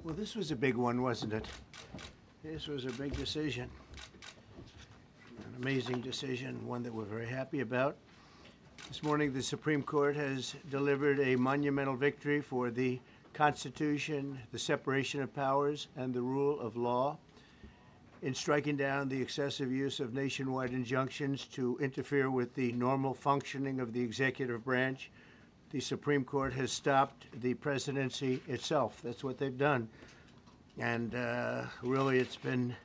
Well, this was a big one, wasn't it? This was a big decision. An amazing decision, one that we're very happy about. This morning, the Supreme Court has delivered a monumental victory for the Constitution, the separation of powers, and the rule of law in striking down the excessive use of nationwide injunctions to interfere with the normal functioning of the executive branch. The Supreme Court has stopped the presidency itself. That's what they've done. And really, it's been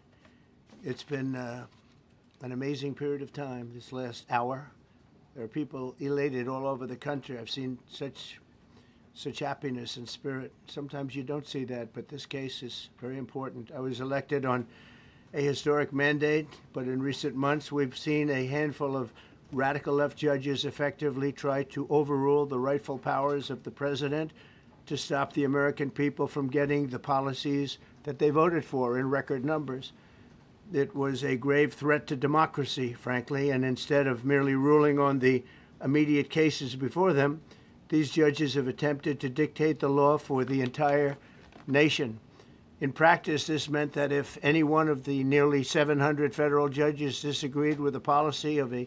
an amazing period of time this last hour. There are people elated all over the country. I've seen such happiness and spirit. Sometimes you don't see that, but this case is very important. I was elected on a historic mandate, but in recent months we've seen a handful of radical left judges effectively try to overrule the rightful powers of the president to stop the American people from getting the policies that they voted for in record numbers. It was a grave threat to democracy, frankly, and instead of merely ruling on the immediate cases before them, these judges have attempted to dictate the law for the entire nation. In practice, this meant that if any one of the nearly 700 federal judges disagreed with the policy of a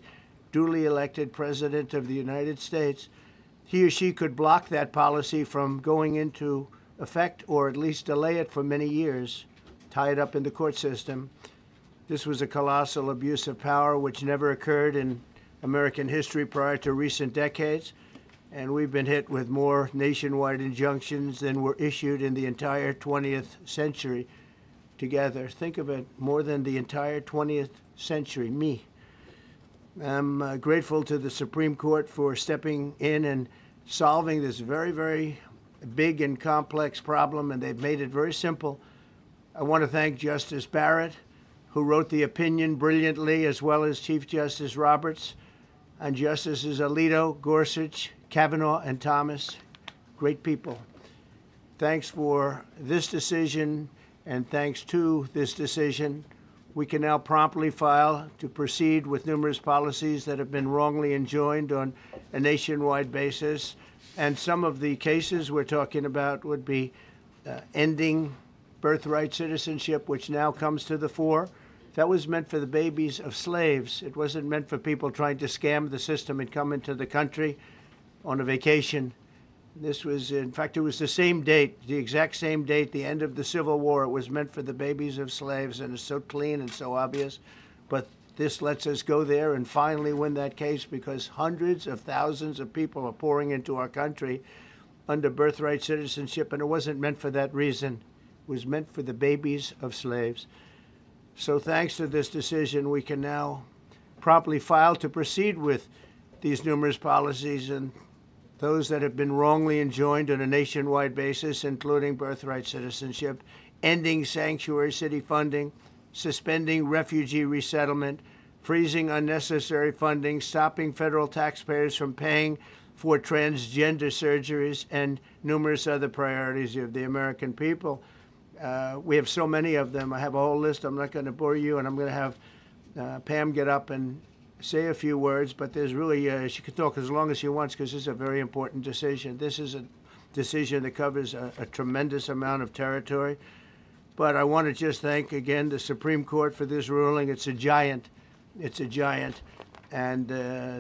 duly elected president of the United States, he or she could block that policy from going into effect or at least delay it for many years, tie it up in the court system. This was a colossal abuse of power which never occurred in American history prior to recent decades. And we've been hit with more nationwide injunctions than were issued in the entire 20th century together. Think of it, more than the entire 20th century, me. I'm grateful to the Supreme Court for stepping in and solving this very, very big and complex problem, and they've made it very simple. I want to thank Justice Barrett, who wrote the opinion brilliantly, as well as Chief Justice Roberts, and Justices Alito, Gorsuch, Kavanaugh, and Thomas. Great people. Thanks for this decision, and thanks to this decision, we can now promptly file to proceed with numerous policies that have been wrongly enjoined on a nationwide basis. And some of the cases we're talking about would be ending birthright citizenship, which now comes to the fore. That was meant for the babies of slaves. It wasn't meant for people trying to scam the system and come into the country on a vacation. This was, in fact, it was the same date, the exact same date, the end of the Civil War. It was meant for the babies of slaves, and it's so clean and so obvious. But this lets us go there and finally win that case, because hundreds of thousands of people are pouring into our country under birthright citizenship, and it wasn't meant for that reason. It was meant for the babies of slaves. So thanks to this decision, we can now promptly file to proceed with these numerous policies and those that have been wrongly enjoined on a nationwide basis, including birthright citizenship, ending sanctuary city funding, suspending refugee resettlement, freezing unnecessary funding, stopping federal taxpayers from paying for transgender surgeries, and numerous other priorities of the American people. We have so many of them. I have a whole list. I'm not going to bore you, and I'm going to have Pam get up and say a few words, but there's really, she can talk as long as she wants, because this is a very important decision. This is a decision that covers a tremendous amount of territory. But I want to just thank again the Supreme Court for this ruling. It's a giant. It's a giant. And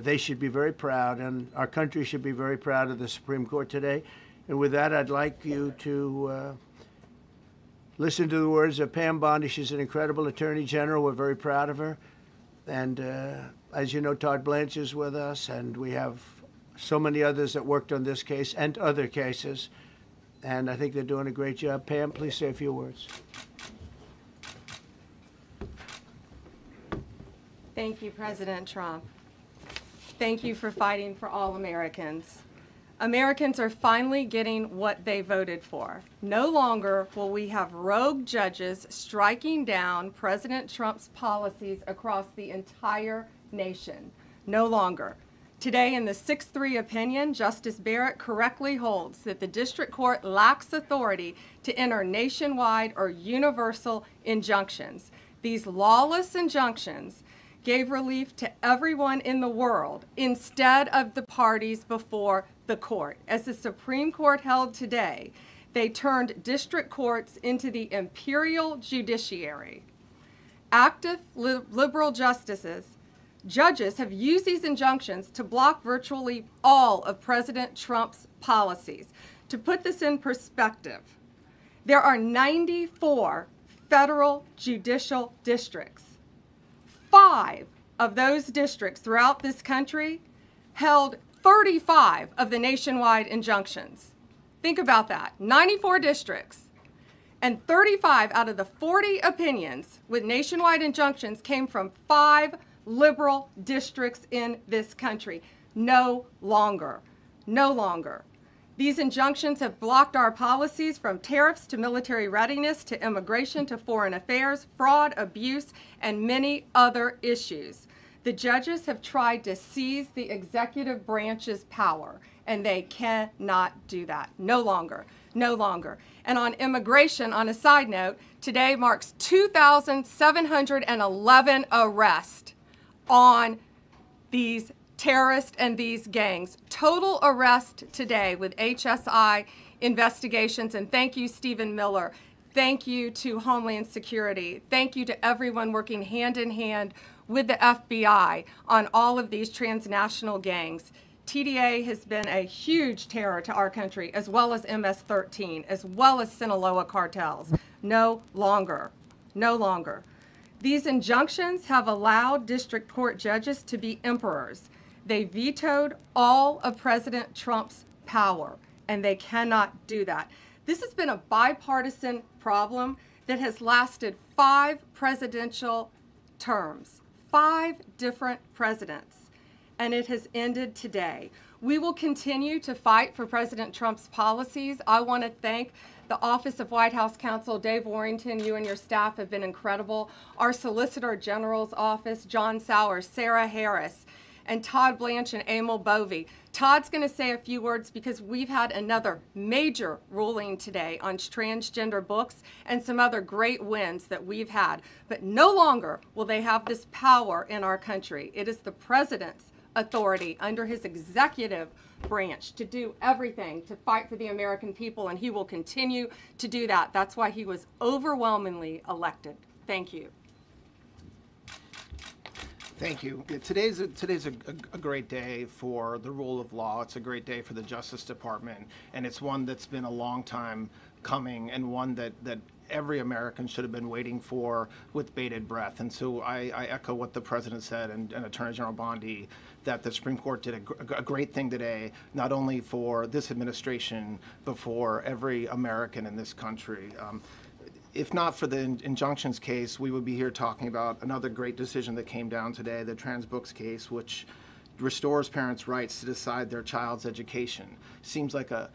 they should be very proud, and our country should be very proud of the Supreme Court today. And with that, I'd like you to listen to the words of Pam Bondi. She's an incredible Attorney General. We're very proud of her. And as you know, Todd Blanche is with us, and we have so many others that worked on this case and other cases. And I think they're doing a great job. Pam, please say a few words. Thank you, President Trump. Thank you for fighting for all Americans. Americans are finally getting what they voted for. No longer will we have rogue judges striking down President Trump's policies across the entire nation. No longer. Today, in the 6-3 opinion, Justice Barrett correctly holds that the district court lacks authority to enter nationwide or universal injunctions. These lawless injunctions gave relief to everyone in the world instead of the parties before the court. As the Supreme Court held today, they turned district courts into the imperial judiciary. Active liberal judges have used these injunctions to block virtually all of President Trump's policies. To put this in perspective, there are 94 federal judicial districts. 5 of those districts throughout this country held 35 of the nationwide injunctions. Think about that. 94 districts, and 35 out of the 40 opinions with nationwide injunctions came from 5 liberal districts in this country. No longer. No longer. These injunctions have blocked our policies from tariffs to military readiness to immigration to foreign affairs, fraud, abuse, and many other issues. The judges have tried to seize the executive branch's power, and they cannot do that. No longer. No longer. And on immigration, on a side note, today marks 2,711 arrests on these terrorists and these gangs. Total arrest today with HSI investigations. And thank you, Stephen Miller. Thank you to Homeland Security. Thank you to everyone working hand in hand with the FBI on all of these transnational gangs. TDA has been a huge terror to our country, as well as MS-13, as well as Sinaloa cartels. No longer. No longer. These injunctions have allowed district court judges to be emperors. They vetoed all of President Trump's power, and they cannot do that. This has been a bipartisan problem that has lasted 5 presidential terms, 5 different presidents, and it has ended today. We will continue to fight for President Trump's policies. I want to thank the Office of White House Counsel, Dave Warrington. You and your staff have been incredible. Our Solicitor General's office, John Sowers, Sarah Harris, and Todd Blanche and Emil Bovey. Todd's going to say a few words because we've had another major ruling today on transgender books and some other great wins that we've had. But no longer will they have this power in our country. It is the president's authority under his executive branch to do everything to fight for the American people, and he will continue to do that. That's why he was overwhelmingly elected. Thank you. Thank you. Today's a great day for the rule of law. It's a great day for the Justice Department, and it's one that's been a long time coming, and one that every American should have been waiting for with bated breath. And so I echo what the President said and Attorney General Bondi, that the Supreme Court did a great thing today, not only for this administration, but for every American in this country. If not for the injunctions case, we would be here talking about another great decision that came down today, the trans books case, which restores parents' rights to decide their child's education. Seems like a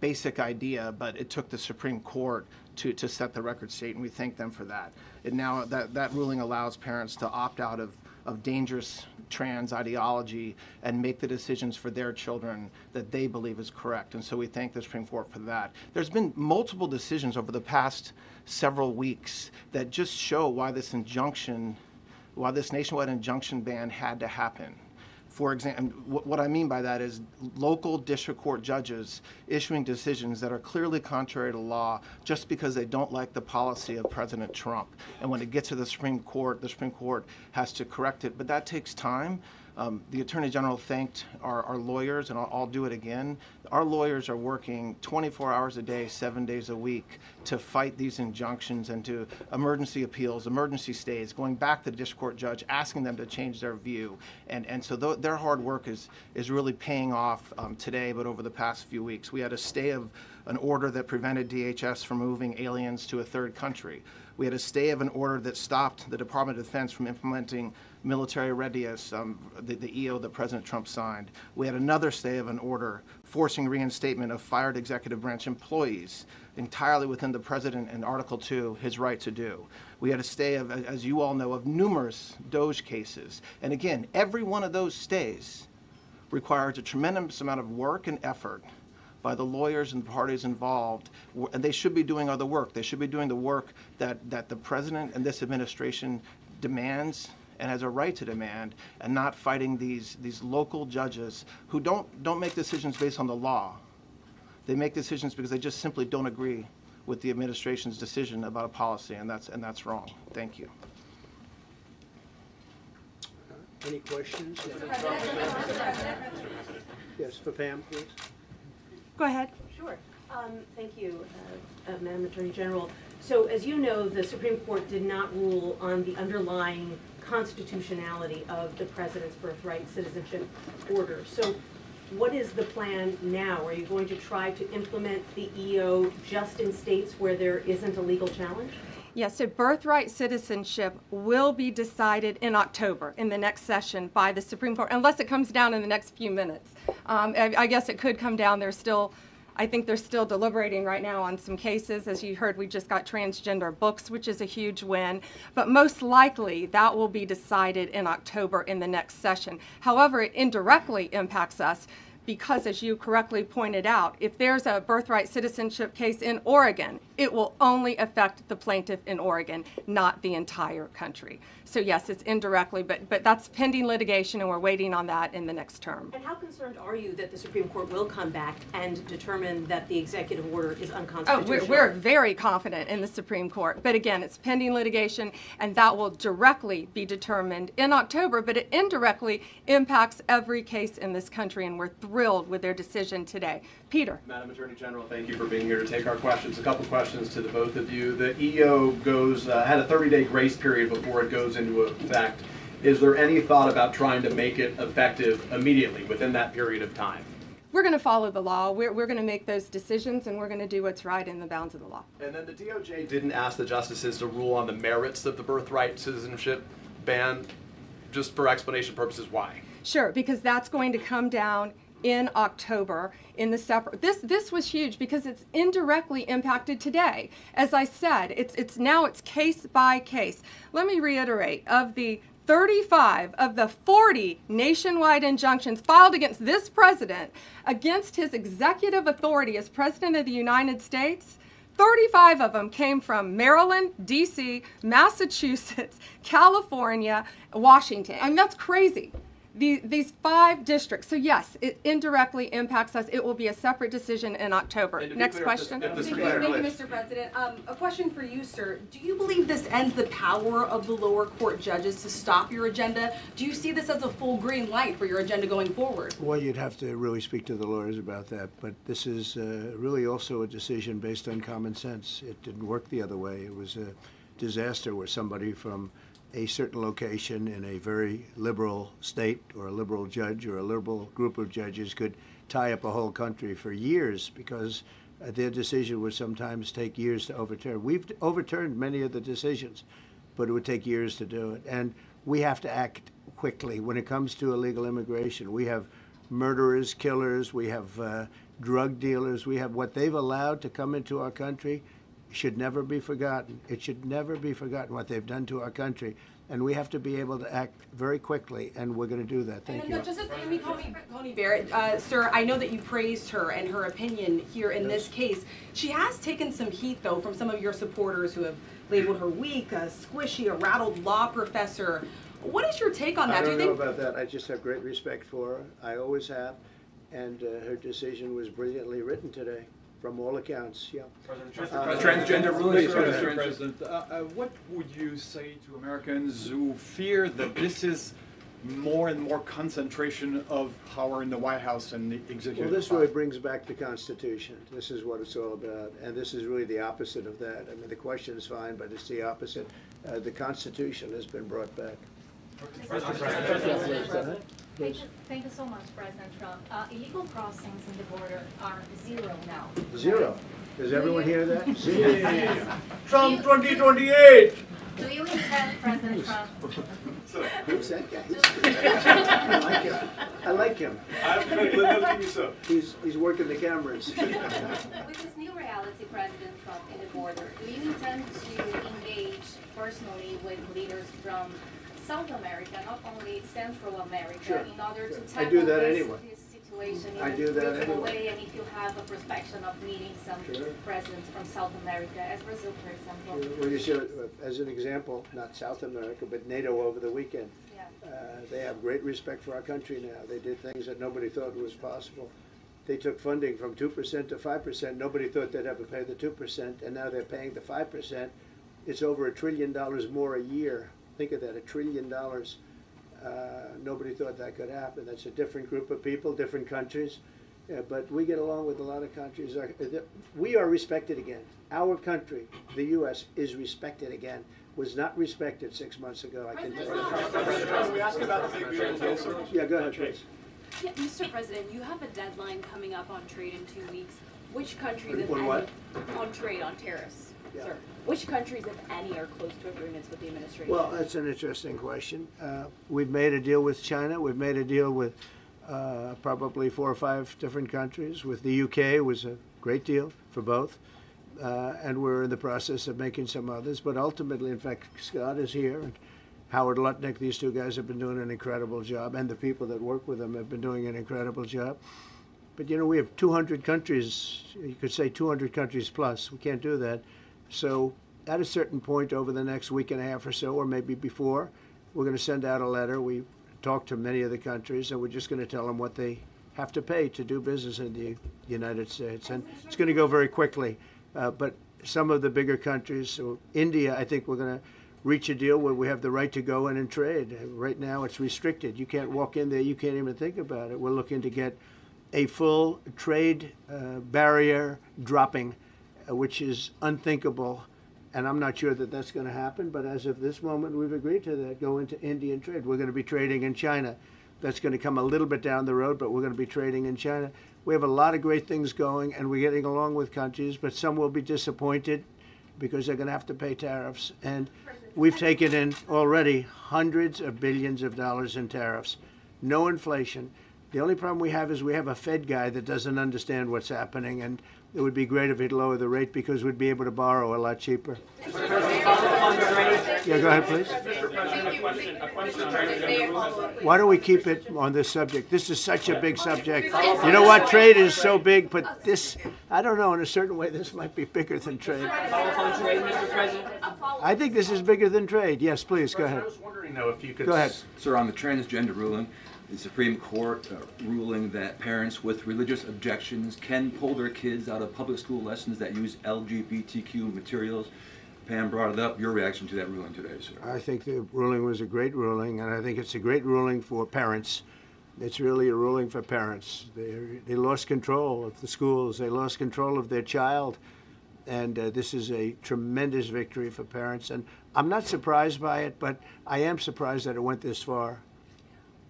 basic idea, but it took the Supreme Court to set the record straight, and we thank them for that. And now that ruling allows parents to opt out of dangerous trans ideology and make the decisions for their children that they believe is correct. And so we thank the Supreme Court for that. There's been multiple decisions over the past several weeks that just show why this nationwide injunction ban had to happen. For example, what I mean by that is local district court judges issuing decisions that are clearly contrary to law just because they don't like the policy of President Trump. And when it gets to the Supreme Court has to correct it. But that takes time. The Attorney General thanked our lawyers, and I'll do it again. Our lawyers are working 24 hours a day, 7 days a week to fight these injunctions and to emergency appeals, emergency stays, going back to the district court judge, asking them to change their view. And so their hard work is really paying off today, but over the past few weeks. We had a stay of an order that prevented DHS from moving aliens to a third country. We had a stay of an order that stopped the Department of Defense from implementing military readiness, the EO that President Trump signed. We had another stay of an order forcing reinstatement of fired executive branch employees entirely within the President and Article 2, his right to do. We had a stay of, as you all know, of numerous DOJ cases. And again, every one of those stays requires a tremendous amount of work and effort by the lawyers and the parties involved, and they should be doing other work. They should be doing the work that the President and this administration demands and has a right to demand, and not fighting these local judges who don't make decisions based on the law. They make decisions because they just simply don't agree with the administration's decision about a policy, and that's wrong. Thank you. Any questions? Yes, for Pam, please. Go ahead. Sure. Thank you, Madam Attorney General. So as you know, the Supreme Court did not rule on the underlying constitutionality of the President's birthright citizenship order. So what is the plan now? Are you going to try to implement the EO just in states where there isn't a legal challenge? Yes, so birthright citizenship will be decided in October in the next session by the Supreme Court, unless it comes down in the next few minutes. I guess it could come down. I think they're still deliberating right now on some cases. As you heard, we just got transgender books, which is a huge win. But most likely, that will be decided in October in the next session. However, it indirectly impacts us because, as you correctly pointed out, if there's a birthright citizenship case in Oregon, it will only affect the plaintiff in Oregon, not the entire country. So yes, it's indirectly, but that's pending litigation, and we're waiting on that in the next term. And how concerned are you that the Supreme Court will come back and determine that the executive order is unconstitutional? Oh, we're very confident in the Supreme Court. But again, it's pending litigation, and that will directly be determined in October, but it indirectly impacts every case in this country, and we're thrilled with their decision today. Peter. Madam Attorney General, thank you for being here to take our questions. A couple questions to the both of you. The EO had a 30-day grace period before it goes into effect. Is there any thought about trying to make it effective immediately within that period of time? We're going to follow the law. We're going to make those decisions, and we're going to do what's right in the bounds of the law. And then the DOJ didn't ask the justices to rule on the merits of the birthright citizenship ban. Just for explanation purposes, why? Sure, because that's going to come down in October in the separate. This was huge because it's indirectly impacted today. As I said, it's case by case. Let me reiterate, of the 35 of the 40 nationwide injunctions filed against this president, against his executive authority as President of the United States, 35 of them came from Maryland, D.C., Massachusetts, California, Washington. I mean, that's crazy. These 5 districts. So yes, it indirectly impacts us. It will be a separate decision in October. Next question. Thank you, Mr. President. A question for you, sir. Do you believe this ends the power of the lower court judges to stop your agenda? Do you see this as a full green light for your agenda going forward? Well, you'd have to really speak to the lawyers about that. But this is really also a decision based on common sense. It didn't work the other way. It was a disaster where somebody from a certain location in a very liberal state, or a liberal judge, or a liberal group of judges could tie up a whole country for years, because their decision would sometimes take years to overturn. We've overturned many of the decisions, but it would take years to do it. And we have to act quickly when it comes to illegal immigration. We have murderers, killers, we have drug dealers, we have what they've allowed to come into our country. Should never be forgotten. It should never be forgotten what they've done to our country, and we have to be able to act very quickly, and we're going to do that. Thank you. Justice Amy Coney Barrett, sir, I know that you praised her and her opinion here in this case. She has taken some heat, though, from some of your supporters who have labeled her weak, a squishy, a rattled law professor. What is your take on that? I don't know about that. I just have great respect for her. I always have, and her decision was brilliantly written today. From all accounts, yeah. Transgender rulings, Mr. President. What would you say to Americans who fear that this is more and more concentration of power in the White House and the executive? Well, this really brings back the Constitution. This is what it's all about, and this is really the opposite of that. I mean, the question is fine, but it's the opposite. The Constitution has been brought back. Thank you so much, President Trump. Illegal crossings in the border are 0 now. 0. Does everyone hear that? 0. Trump 2028! Do you intend, President Trump? Who's that guy? I like him. He's working the cameras. With this new reality, President Trump, in the border, do you intend to engage personally with leaders from South America, not only Central America, Sure. in order to I do tackle that this anyway. situation situation in I a do that regional anyway. way, and if you have a perspective of meeting some presidents from South America, as Brazil, for example. Well, you should, as an example, not South America, but NATO over the weekend. Yeah. They have great respect for our country now. They did things that nobody thought was possible. They took funding from 2% to 5%. Nobody thought they'd ever pay the 2%, and now they're paying the 5%. It's over $1 trillion more a year. Think of that, $1 trillion. Nobody thought that could happen. That's a different group of people, different countries. But we get along with a lot of countries. We are respected again. Our country, the U.S., is respected again. Was not respected 6 months ago, I can tell you. Can we ask about the big beautiful bill, sir? Yeah, go ahead, please. Yeah, Mr. President, you have a deadline coming up on trade in 2 weeks. Which countries, if On any, what? on trade, on tariffs, Yeah. sir? Which countries, if any, are close to agreements with the administration? Well, that's an interesting question. We've made a deal with China. We've made a deal with probably 4 or 5 different countries. With the UK, it was a great deal for both. And we're in the process of making some others. But ultimately, in fact, Scott is here, and Howard Lutnick, these 2 guys have been doing an incredible job, and the people that work with them have been doing an incredible job. But, you know, we have 200 countries, you could say 200 countries plus. We can't do that. So at a certain point over the next week and a half or so, or maybe before, we're going to send out a letter. We talked to many of the countries, and we're just going to tell them what they have to pay to do business in the United States. And it's going to go very quickly. But some of the bigger countries, so India, I think we're going to reach a deal where we have the right to go in and trade. Right now it's restricted. You can't walk in there. You can't even think about it. We're looking to get a full trade barrier dropping, which is unthinkable. And I'm not sure that that's going to happen. But as of this moment, we've agreed to that, go into Indian trade. We're going to be trading in China. That's going to come a little bit down the road, but we're going to be trading in China. We have a lot of great things going, and we're getting along with countries, but some will be disappointed because they're going to have to pay tariffs. And we've taken in already hundreds of billions of dollars in tariffs. No inflation. The only problem we have is we have a Fed guy that doesn't understand what's happening, and it would be great if he'd lower the rate because we'd be able to borrow a lot cheaper. Yeah, go ahead, please. Mr. President, a question. Why don't we keep it on this subject? This is such a big subject. You know what? Trade is so big, but this, I don't know, in a certain way, this might be bigger than trade. I think this is bigger than trade. Yes, please, go ahead. I was wondering, though, if you could... Go ahead. Sir, on the transgender ruling, the Supreme Court ruling that parents with religious objections can pull their kids out of public school lessons that use LGBTQ materials. Pam brought it up. Your reaction to that ruling today, sir? I think the ruling was a great ruling, and I think it's a great ruling for parents. It's really a ruling for parents. They lost control of the schools. They lost control of their child. And this is a tremendous victory for parents. And I'm not surprised by it, but I am surprised that it went this far.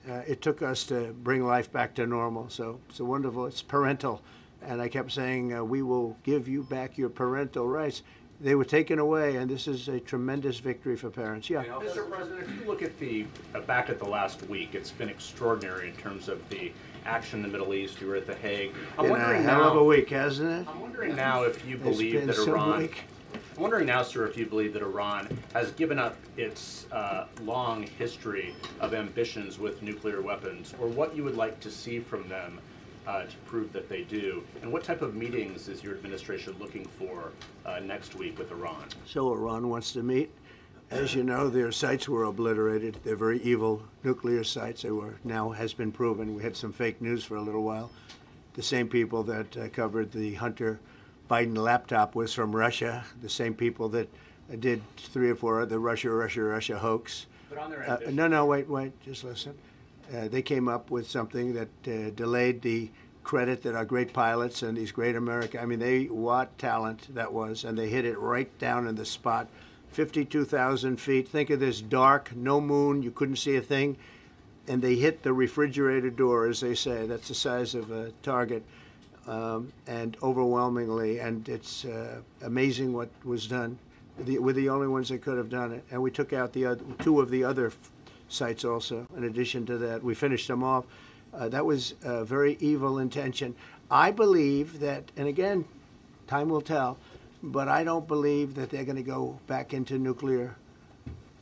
It took us to bring life back to normal. So it's wonderful. It's parental. And I kept saying, we will give you back your parental rights. They were taken away, and this is a tremendous victory for parents. Yeah. Mr. President, if you look at the back at the last week, it's been extraordinary in terms of the action in the Middle East. You were at The Hague. I'm Been wondering a hell of a now. week, hasn't it? I'm wondering now if you It's believe been that so Iran. bleak. I'm wondering now, sir, if you believe that Iran has given up its long history of ambitions with nuclear weapons, or what you would like to see from them to prove that they do, and what type of meetings is your administration looking for next week with Iran? So Iran wants to meet. As you know, their sites were obliterated. They're very evil nuclear sites. They were now has been proven. We had some fake news for a little while. The same people that covered the Hunter Biden laptop was from Russia. The same people that did 3 or 4 other Russia hoax. But on their ambition. No, wait, just listen. They came up with something that delayed the credit that our great pilots and these great what talent that was, and they hit it right down in the spot. 52,000 feet. Think of this dark, no moon, you couldn't see a thing, and they hit the refrigerator door, as they say. That's the size of a target, and overwhelmingly, and it's amazing what was done. We're the only ones that could have done it, and we took out the 2 of the other sites also. In addition to that, we finished them off. That was a very evil intention. I believe that, and again, time will tell, but I don't believe that they're going to go back into nuclear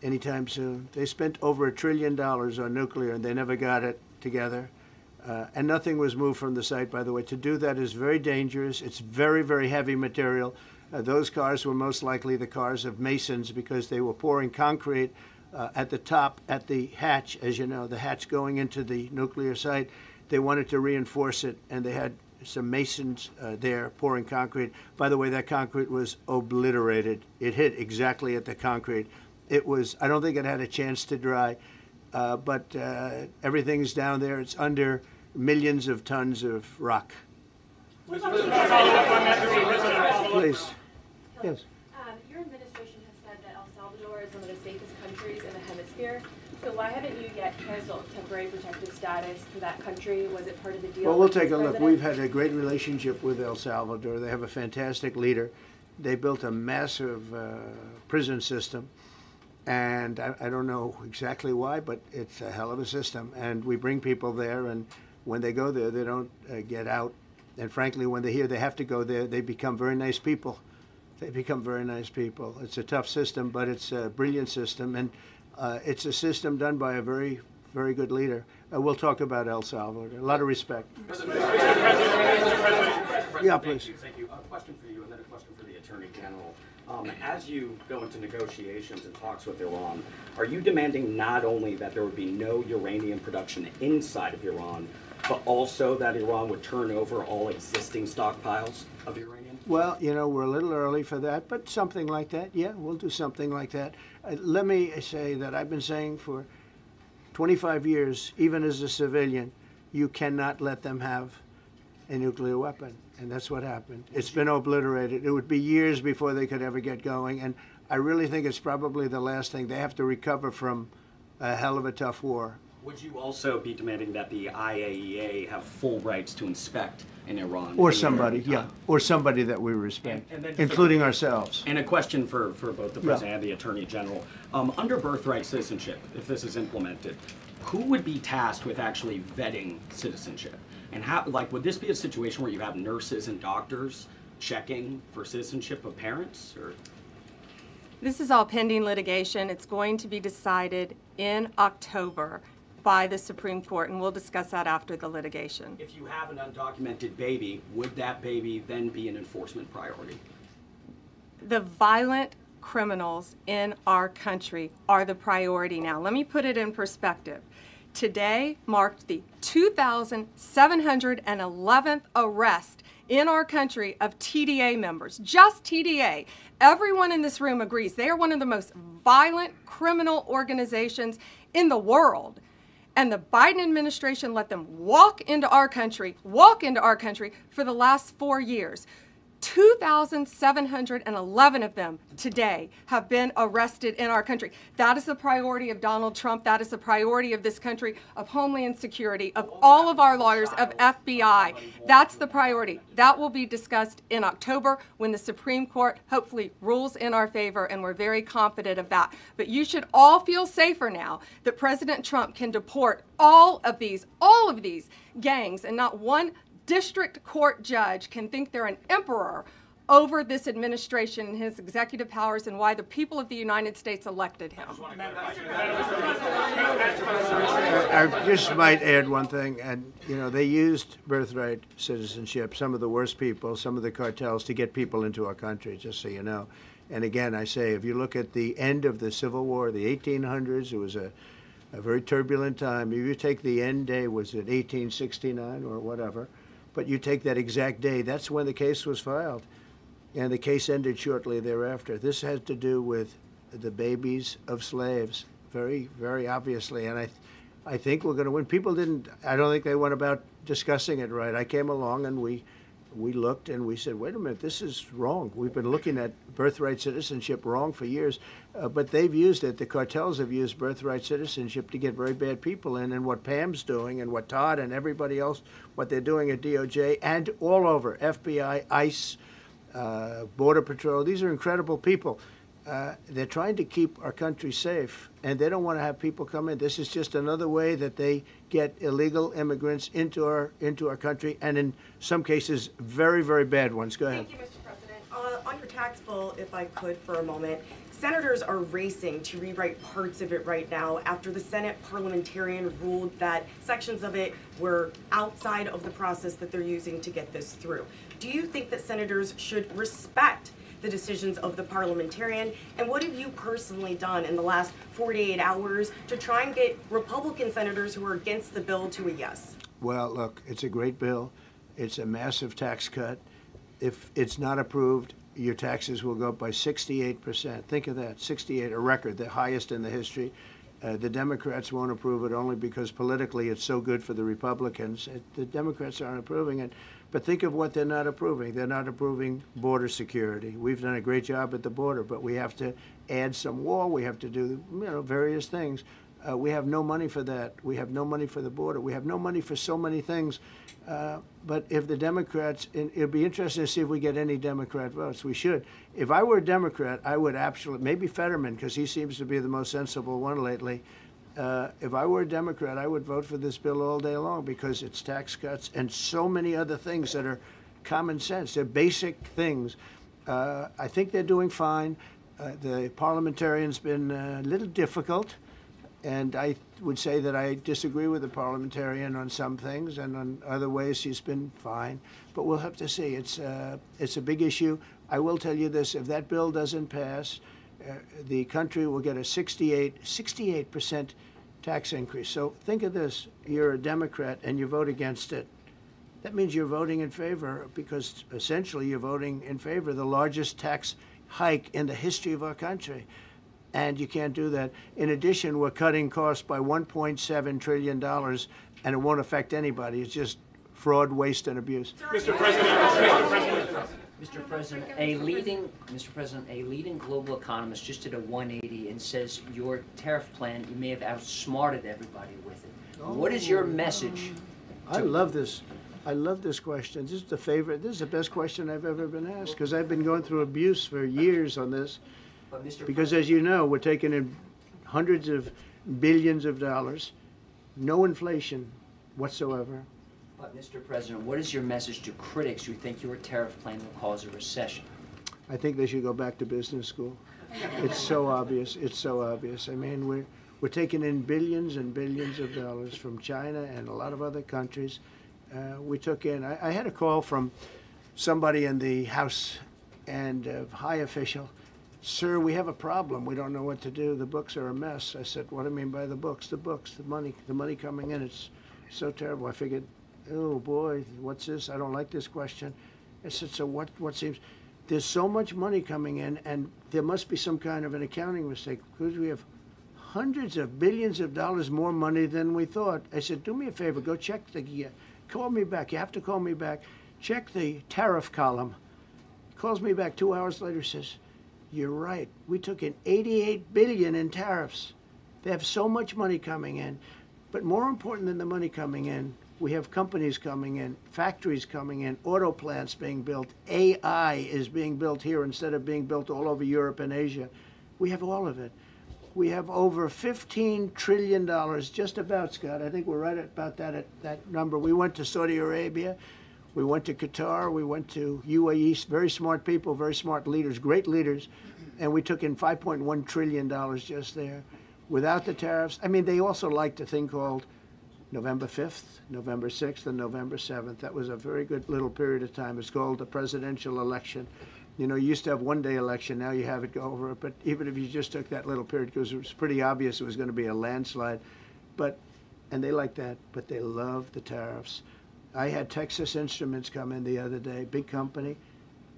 anytime soon. They spent over $1 trillion on nuclear, and they never got it together. And nothing was moved from the site, by the way. To do that is very dangerous. It's very, very heavy material. Those cars were most likely the cars of masons because they were pouring concrete at the top, at the hatch, as you know, the hatch going into the nuclear site. They wanted to reinforce it, and they had some masons there pouring concrete. By the way, that concrete was obliterated. It hit exactly at the concrete. It was, I don't think it had a chance to dry, but everything's down there. It's under millions of tons of rock. Please. Yes. Your administration has said that El Salvador is one of the safest countries in the hemisphere. So why haven't you yet canceled temporary protective status for that country? Was it part of the deal? Well, we'll take a look. We've had a great relationship with El Salvador. They have a fantastic leader. They built a massive prison system. And I don't know exactly why, but it's a hell of a system. And we bring people there, and when they go there, they don't get out. And frankly, when they hear they have to go there, they become very nice people. They become very nice people. It's a tough system, but it's a brilliant system. And it's a system done by a very, very good leader. We'll talk about El Salvador. A lot of respect. Yeah, please. Thank you. A question for you and then a question for the Attorney General. As you go into negotiations and talks with Iran, are you demanding not only that there would be no uranium production inside of Iran, but also that Iran would turn over all existing stockpiles of uranium? Well, you know, we're a little early for that, but something like that, yeah, we'll do something like that. Let me say that I've been saying for 25 years, even as a civilian, you cannot let them have a nuclear weapon. And that's what happened. It's been obliterated. It would be years before they could ever get going. And I really think it's probably the last thing. They have to recover from a hell of a tough war. Would you also be demanding that the IAEA have full rights to inspect in Iran? Or somebody, yeah, or somebody that we respect, including ourselves. And a question for both the President and the Attorney General. Under birthright citizenship, if this is implemented, who would be tasked with actually vetting citizenship? And how, like, would this be a situation where you have nurses and doctors checking for citizenship of parents? Or? This is all pending litigation. It's going to be decided in October by the Supreme Court, and we'll discuss that after the litigation. If you have an undocumented baby, would that baby then be an enforcement priority? The violent criminals in our country are the priority now. Let me put it in perspective. Today marked the 2,711th arrest in our country of TDA members, just TDA. Everyone in this room agrees they are one of the most violent criminal organizations in the world. And the Biden administration let them walk into our country for the last 4 years. 2,711 of them today have been arrested in our country. That is the priority of Donald Trump. That is the priority of this country, of Homeland Security, of all of our lawyers, of FBI. That's the priority. That will be discussed in October when the Supreme Court hopefully rules in our favor, and we're very confident of that. But you should all feel safer now that President Trump can deport all of these gangs, and not one district court judge can think they're an emperor over this administration and his executive powers and why the people of the United States elected him. I just might add one thing, and you know, they used birthright citizenship, some of the worst people, some of the cartels, to get people into our country, just so you know. And again, I say, if you look at the end of the Civil War, the 1800s, it was a very turbulent time. If you take the end day, was it 1869 or whatever, but you take that exact day, that's when the case was filed. And the case ended shortly thereafter. This had to do with the babies of slaves, very, very obviously. And I think we're going to win. People didn't, I don't think they went about discussing it right. I came along and we looked and we said, wait a minute, this is wrong. We've been looking at birthright citizenship wrong for years, but they've used it. The cartels have used birthright citizenship to get very bad people in, and what Pam's doing and what Todd and everybody else, what they're doing at DOJ and all over, FBI, ICE, Border Patrol, these are incredible people. They're trying to keep our country safe, and they don't want to have people come in. This is just another way that they get illegal immigrants into our country, and in some cases, very, very bad ones. Go ahead. Thank you, Mr. President. On your tax bill, if I could for a moment, Senators are racing to rewrite parts of it right now after the Senate parliamentarian ruled that sections of it were outside of the process that they're using to get this through. Do you think that senators should respect the decisions of the parliamentarian? And what have you personally done in the last 48 hours to try and get Republican senators who are against the bill to a yes? Well, look, it's a great bill. It's a massive tax cut. If it's not approved, your taxes will go up by 68%. Think of that, 68, a record, the highest in the history. The Democrats won't approve it only because politically it's so good for the Republicans. The Democrats aren't approving it. But think of what they're not approving. They're not approving border security. We've done a great job at the border, but we have to add some wall. We have to do, various things. We have no money for that. We have no money for the border. We have no money for so many things. But if the Democrats, it'll be interesting to see if we get any Democrat votes. We should. If I were a Democrat, I would absolutely, maybe Fetterman, because he seems to be the most sensible one lately. If I were a Democrat, I would vote for this bill all day long because it's tax cuts and so many other things that are common sense. They're basic things. I think they're doing fine. The parliamentarian's been a little difficult. And I would say that I disagree with the parliamentarian on some things, and on other ways he's been fine. But we'll have to see. It's a big issue. I will tell you this: if that bill doesn't pass, the country will get a 68% tax increase. So think of this: you're a Democrat and you vote against it. That means you're voting in favor, because essentially you're voting in favor of the largest tax hike in the history of our country. And you can't do that. In addition, we're cutting costs by $1.7 trillion, and it won't affect anybody. It's just fraud, waste, and abuse. Mr. President, Mr. President, a leading global economist just did a 180 and says your tariff plan, you may have outsmarted everybody with it. What is your message? I love this. I love this question. This is the favorite. This is the best question I've ever been asked, because I've been going through abuse for years on this. Because as you know, we're taking in hundreds of billions of dollars, no inflation whatsoever. But Mr. President, what is your message to critics who think your tariff plan will cause a recession? I think they should go back to business school. It's so obvious. It's so obvious. I mean, we're taking in billions and billions of dollars from China and a lot of other countries. We took in, I had a call from somebody in the House and a high official. Sir, we have a problem. We don't know what to do. The books are a mess. I said, what do you mean by the books? The books, the money coming in. It's so terrible. I figured, oh boy, what's this? I don't like this question. I said, so what seems? There's so much money coming in, and there must be some kind of an accounting mistake, because we have hundreds of billions of dollars more money than we thought. I said, do me a favor, go check call me back. You have to call me back. Check the tariff column. He calls me back 2 hours later, says, you're right. We took in $88 billion in tariffs. They have so much money coming in. But more important than the money coming in, we have companies coming in, factories coming in, auto plants being built. AI is being built here instead of being built all over Europe and Asia. We have all of it. We have over $15 trillion, just about, Scott. I think we're right about that number. We went to Saudi Arabia. We went to Qatar, we went to UAE, very smart people, very smart leaders, great leaders, and we took in $5.1 trillion just there. Without the tariffs, I mean, they also liked a thing called November 5th, November 6th, and November 7th. That was a very good little period of time. It's called the presidential election. You know, you used to have one-day election, now you have it go over it, but even if you just took that little period, because it was pretty obvious it was going to be a landslide, and they like that, but they love the tariffs. I had Texas Instruments come in the other day, big company,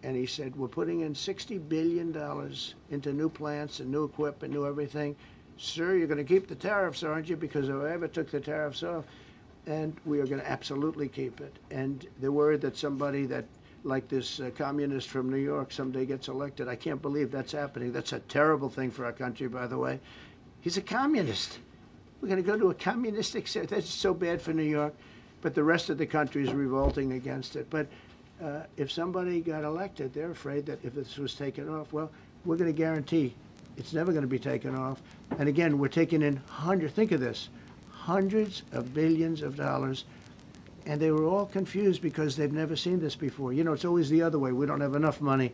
and he said, we're putting in $60 billion into new plants and new equipment, new everything. Sir, you're going to keep the tariffs, aren't you? Because if I ever took the tariffs off, and we are going to absolutely keep it. And they're worried that somebody that, like this communist from New York, someday gets elected. I can't believe that's happening. That's a terrible thing for our country, by the way. He's a communist. We're going to go to a communistic state. That's so bad for New York. But the rest of the country is revolting against it. But if somebody got elected, they're afraid that if this was taken off, well, we're going to guarantee it's never going to be taken off. And again, we're taking in think of this, hundreds of billions of dollars. And they were all confused because they've never seen this before. You know, it's always the other way. We don't have enough money.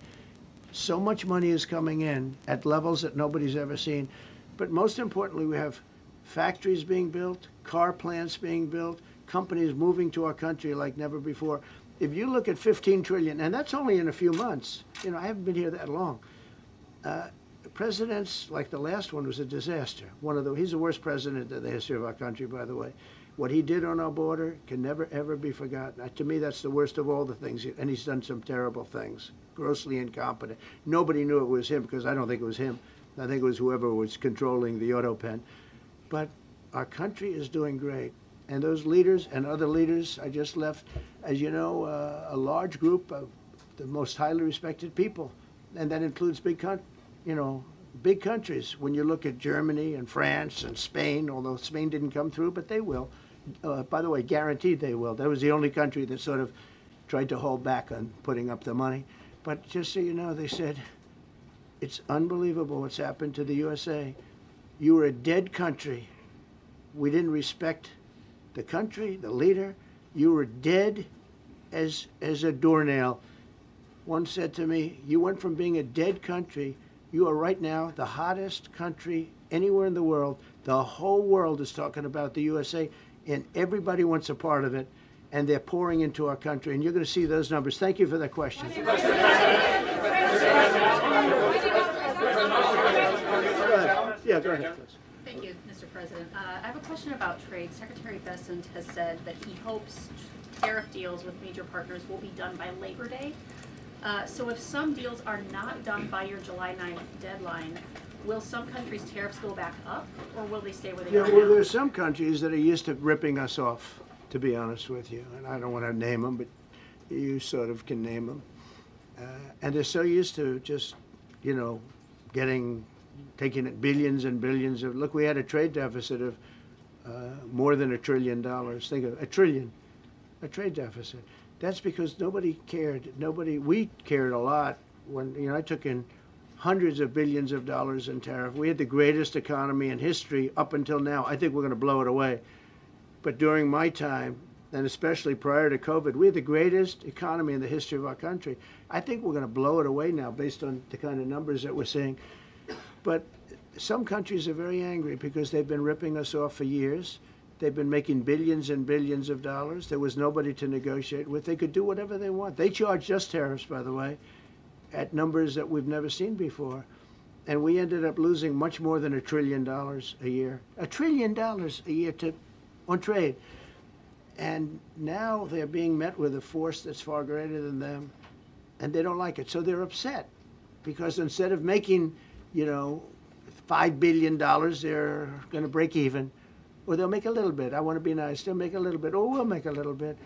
So much money is coming in at levels that nobody's ever seen. But most importantly, we have factories being built, car plants being built, companies moving to our country like never before. If you look at 15 trillion, and that's only in a few months, you know, I haven't been here that long. Presidents like the last one was a disaster. He's the worst president in the history of our country, by the way. What he did on our border can never, ever be forgotten. To me, that's the worst of all the things, and he's done some terrible things, grossly incompetent. Nobody knew it was him, because I don't think it was him. I think it was whoever was controlling the auto pen. But our country is doing great. And those leaders and other leaders, I just left, as you know, a large group of the most highly respected people. And that includes big countries. When you look at Germany and France and Spain, although Spain didn't come through, but they will. By the way, guaranteed they will. That was the only country that sort of tried to hold back on putting up the money. But just so you know, they said, it's unbelievable what's happened to the USA. You were a dead country. We didn't respect the country, the leader. You were dead as a doornail. One said to me, you went from being a dead country, you are right now the hottest country anywhere in the world. The whole world is talking about the USA, and everybody wants a part of it, and they're pouring into our country, and you're going to see those numbers. Thank you for that question. Yeah, go ahead, please. Thank you, Mr. President. I have a question about trade. Secretary Bessent has said that he hopes tariff deals with major partners will be done by Labor Day. So if some deals are not done by your July 9th deadline, will some countries' tariffs go back up, or will they stay where they are now? Well, there's some countries that are used to ripping us off, to be honest with you. And I don't want to name them, but you sort of can name them. And they're so used to just, you know, taking it billions and billions of, look, we had a trade deficit of more than $1 trillion. Think of a trillion, a trade deficit. That's because nobody cared. We cared a lot when, you know, I took in hundreds of billions of dollars in tariff. We had the greatest economy in history up until now. I think we're going to blow it away. But during my time, and especially prior to COVID, we had the greatest economy in the history of our country. I think we're going to blow it away now based on the kind of numbers that we're seeing. But some countries are very angry because they've been ripping us off for years. They've been making billions and billions of dollars. There was nobody to negotiate with. They could do whatever they want. They charged us tariffs, by the way, at numbers that we've never seen before. And we ended up losing much more than $1 trillion a year. $1 trillion a year on trade. And now they're being met with a force that's far greater than them, and they don't like it. So they're upset because instead of making, you know, $5 billion, they're going to break even. Or they'll make a little bit. I want to be nice. They'll make a little bit. Or we'll make a little bit.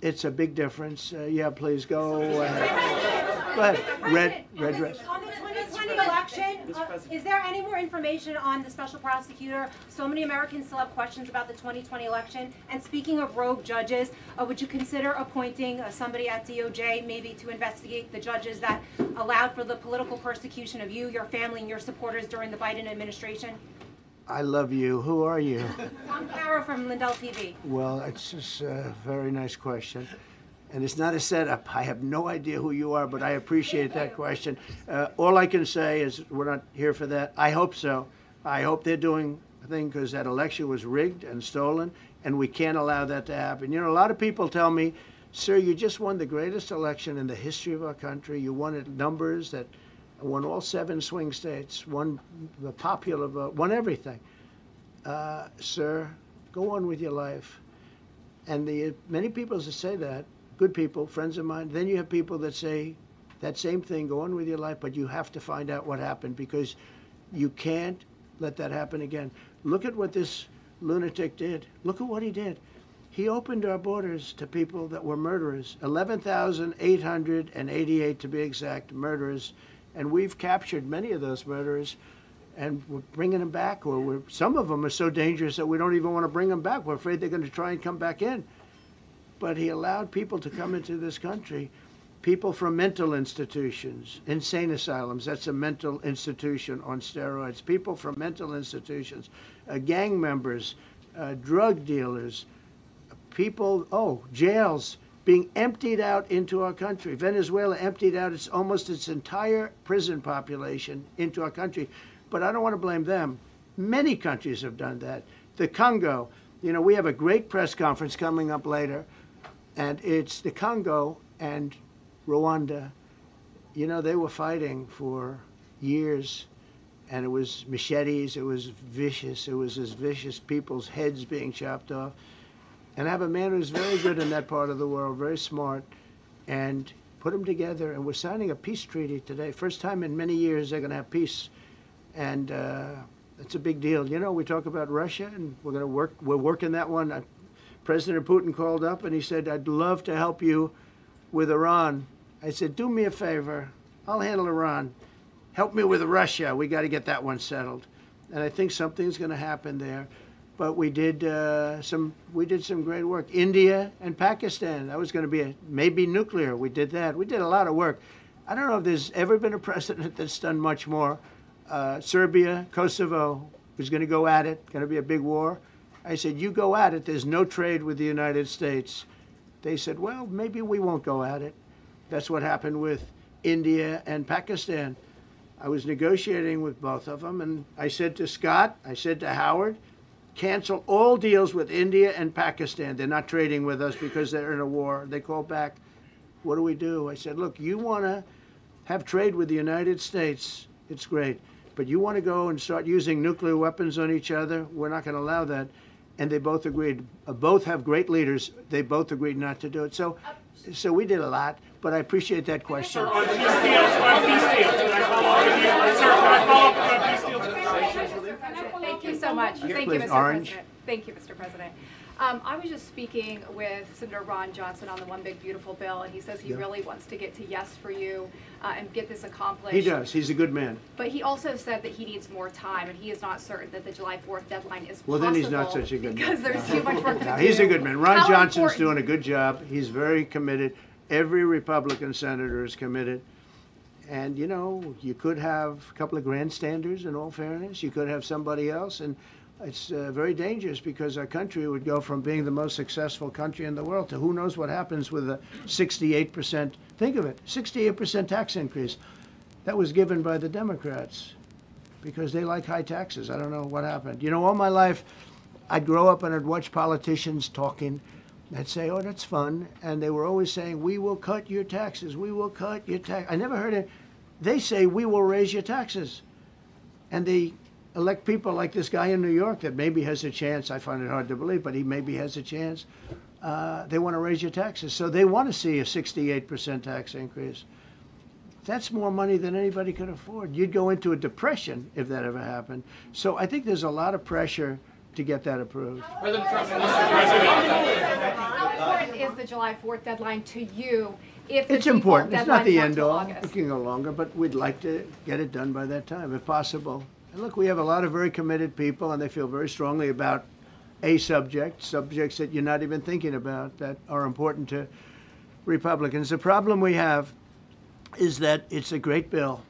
It's a big difference. Yeah, please go ahead. Go ahead. Red dress. On the 2020 election, is there any more information on the special prosecutor? So many Americans still have questions about the 2020 election. And speaking of rogue judges, would you consider appointing somebody at DOJ maybe to investigate the judges that allowed for the political persecution of you, your family, and your supporters during the Biden administration? I love you. Who are you? I'm Clara from Lindell TV. Well, it's just a very nice question. And it's not a setup. I have no idea who you are, but I appreciate that question. All I can say is we're not here for that. I hope so. I hope they're doing a thing because that election was rigged and stolen, and we can't allow that to happen. You know, a lot of people tell me, sir, you just won the greatest election in the history of our country. You won at numbers that won all 7 swing states, won the popular vote, won everything. Sir, go on with your life. And many people that say that, good people, friends of mine, then you have people that say that same thing, go on with your life, but you have to find out what happened because you can't let that happen again. Look at what this lunatic did. Look at what he did. He opened our borders to people that were murderers, 11,888 to be exact, murderers. And we've captured many of those murderers, and we're bringing them back, or some of them are so dangerous that we don't even want to bring them back. We're afraid they're going to try and come back in. But he allowed people to come into this country, people from mental institutions, insane asylums, that's a mental institution on steroids, people from mental institutions, gang members, drug dealers, people, jails, being emptied out into our country. Venezuela emptied out almost its entire prison population into our country. But I don't want to blame them. Many countries have done that. The Congo, you know, we have a great press conference coming up later, and it's the Congo and Rwanda. You know, they were fighting for years, and it was machetes, it was vicious, it was as vicious, people's heads being chopped off. And I have a man who's very good in that part of the world, very smart, and put them together, and we're signing a peace treaty today. First time in many years they're going to have peace, and it's a big deal. You know, we talk about Russia, and we're working that one. President Putin called up, and he said, I'd love to help you with Iran. I said, do me a favor, I'll handle Iran. Help me with Russia. We got to get that one settled. And I think something's going to happen there. But we did some great work. India and Pakistan. That was going to be maybe nuclear. We did that. We did a lot of work. I don't know if there's ever been a president that's done much more. Serbia, Kosovo was going to go at it. Going to be a big war. I said, you go at it. There's no trade with the United States. They said, well, maybe we won't go at it. That's what happened with India and Pakistan. I was negotiating with both of them, and I said to Scott, I said to Howard, cancel all deals with India and Pakistan. They're not trading with us because they're in a war. They called back, what do we do? I said, look, you want to have trade with the United States, it's great. But you want to go and start using nuclear weapons on each other? We're not going to allow that. And they both agreed. Both have great leaders. They both agreed not to do it. So we did a lot, but I appreciate that question. Sir, on peace deals, can I follow up with you? Sir, can I follow up on peace deals? Thank you so much. Thank you, Mr. President. Thank you, Mr. President. I was just speaking with Senator Ron Johnson on the One Big Beautiful Bill, and he says he really wants to get to yes for you and get this accomplished. He does. He's a good man. But he also said that he needs more time, and he is not certain that the July 4th deadline is well, possible. Then he's not such a good man. Because there's too much work to do. He's a good man. Ron Johnson's doing a good job. He's very committed. Every Republican senator is committed. And, you know, you could have a couple of grandstanders, in all fairness. You could have somebody else. And it's very dangerous because our country would go from being the most successful country in the world to who knows what happens with a 68%, think of it, 68% tax increase. That was given by the Democrats because they like high taxes. I don't know what happened. You know, all my life, I'd grow up and I'd watch politicians talking. I'd say, oh, that's fun. And they were always saying, we will cut your taxes. We will cut your tax. I never heard it. They say, we will raise your taxes. And they elect people like this guy in New York that maybe has a chance. I find it hard to believe, but he maybe has a chance. They want to raise your taxes. So they want to see a 68% tax increase. That's more money than anybody could afford. You'd go into a depression if that ever happened. So I think there's a lot of pressure to get that approved. President Trump, how important is the July 4th deadline to you? If it's important. It's not the end all. It can go longer, but we'd like to get it done by that time, if possible. And look, we have a lot of very committed people, and they feel very strongly about a subjects that you're not even thinking about that are important to Republicans. The problem we have is that it's a great bill.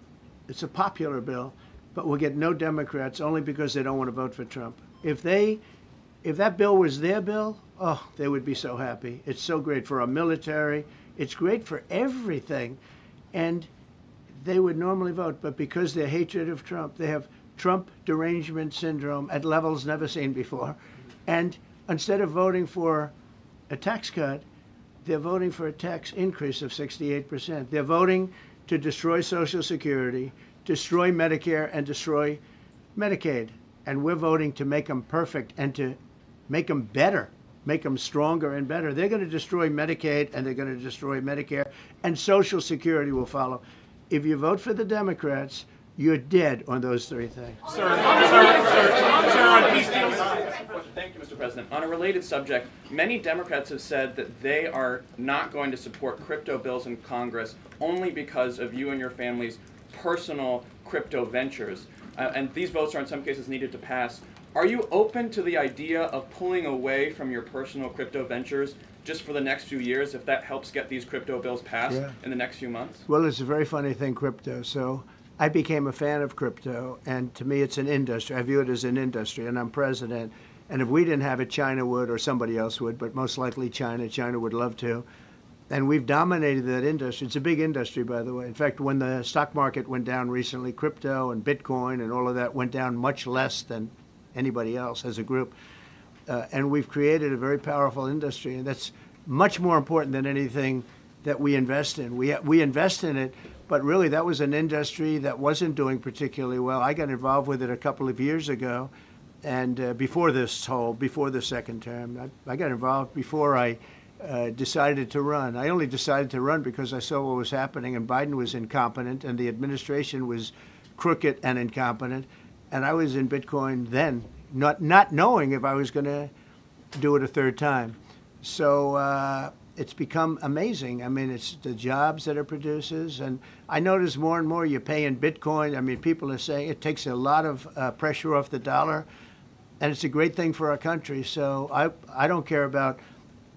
It's a popular bill, but we'll get no Democrats only because they don't want to vote for Trump. If that bill was their bill, oh, they would be so happy. It's so great for our military. It's great for everything. And they would normally vote, but because their hatred of Trump, they have Trump derangement syndrome at levels never seen before. And instead of voting for a tax cut, they're voting for a tax increase of 68%. They're voting to destroy Social Security, destroy Medicare, and destroy Medicaid. And we're voting to make them perfect and to make them better, make them stronger and better. They're going to destroy Medicaid, and they're going to destroy Medicare, and Social Security will follow. If you vote for the Democrats, you're dead on those three things. Sir, on peace deals. Thank you, Mr. President. On a related subject, many Democrats have said that they are not going to support crypto bills in Congress only because of you and your family's personal crypto ventures. And these votes are in some cases needed to pass. Are you open to the idea of pulling away from your personal crypto ventures just for the next few years if that helps get these crypto bills passed in the next few months? Well, it's a very funny thing, crypto. So I became a fan of crypto, and to me it's an industry. I view it as an industry, and I'm president. And if we didn't have it, China would, or somebody else would, but most likely China. China would love to. And we've dominated that industry. It's a big industry, by the way. In fact, when the stock market went down recently, crypto and Bitcoin and all of that went down much less than anybody else as a group. And we've created a very powerful industry, and that's much more important than anything that we invest in. We invest in it, but really that was an industry that wasn't doing particularly well. I got involved with it a couple of years ago, and before the second term. I got involved before I decided to run. I only decided to run because I saw what was happening, and Biden was incompetent, and the administration was crooked and incompetent, and I was in Bitcoin then, not knowing if I was going to do it a third time. So it's become amazing. I mean, it's the jobs that it produces, and I notice more and more you pay in Bitcoin. I mean, people are saying it takes a lot of pressure off the dollar, and it's a great thing for our country. So I don't care about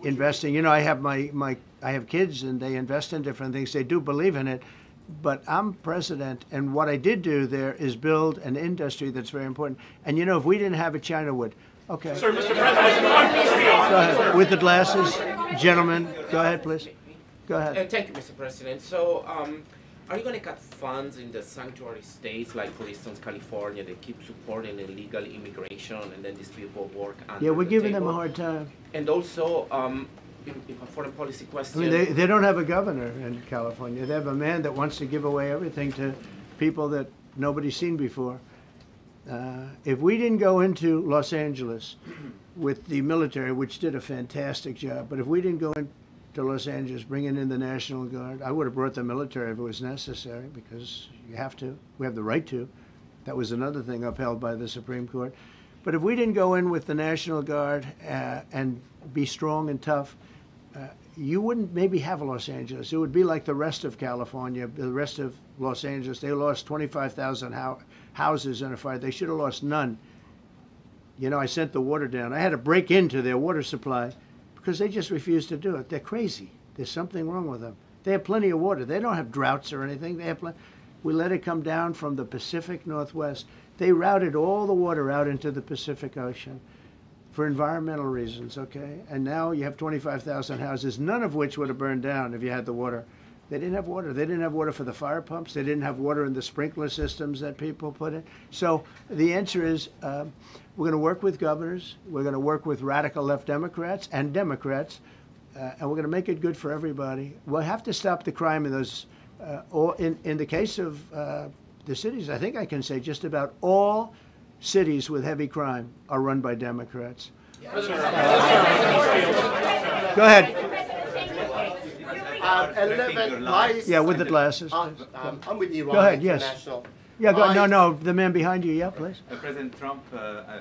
investing. You know, I have I have kids, and they invest in different things. They do believe in it, but I'm president, and what I did do there is build an industry that's very important. And you know, if we didn't have it, China would. Okay. Sir, Mr. President, go ahead. With the glasses, gentlemen. Go ahead, please. Go ahead. Thank you, Mr. President. So, are you going to cut funds in the sanctuary states, like for instance California, they keep supporting illegal immigration, and then these people work under Yeah, we're giving them a table? hard time. And also, in a foreign policy question. I mean, they don't have a governor in California. They have a man that wants to give away everything to people that nobody's seen before. If we didn't go into Los Angeles with the military, which did a fantastic job, but if we didn't go into Los Angeles bringing in the National Guard, I would have brought the military if it was necessary, because you have to. We have the right to. That was another thing upheld by the Supreme Court. But if we didn't go in with the National Guard and be strong and tough, you wouldn't maybe have Los Angeles. It would be like the rest of California, the rest of Los Angeles. They lost 25,000 houses in a fire. They should have lost none. You know, I sent the water down. I had to break into their water supply because they just refused to do it. They're crazy. There's something wrong with them. They have plenty of water. They don't have droughts or anything. They have we let it come down from the Pacific Northwest. They routed all the water out into the Pacific Ocean for environmental reasons, okay? And now you have 25,000 houses, none of which would have burned down if you had the water. They didn't have water. They didn't have water for the fire pumps. They didn't have water in the sprinkler systems that people put in. So the answer is we're going to work with governors. We're going to work with radical left Democrats and Democrats, and we're going to make it good for everybody. We'll have to stop the crime in those, in the case of the cities, I think I can say just about all cities with heavy crime are run by Democrats. Go ahead. 11 lies. Yeah, with the glasses. I'm with you. Go ahead, yes. Yeah, go, no, the man behind you, yeah, please. President Trump,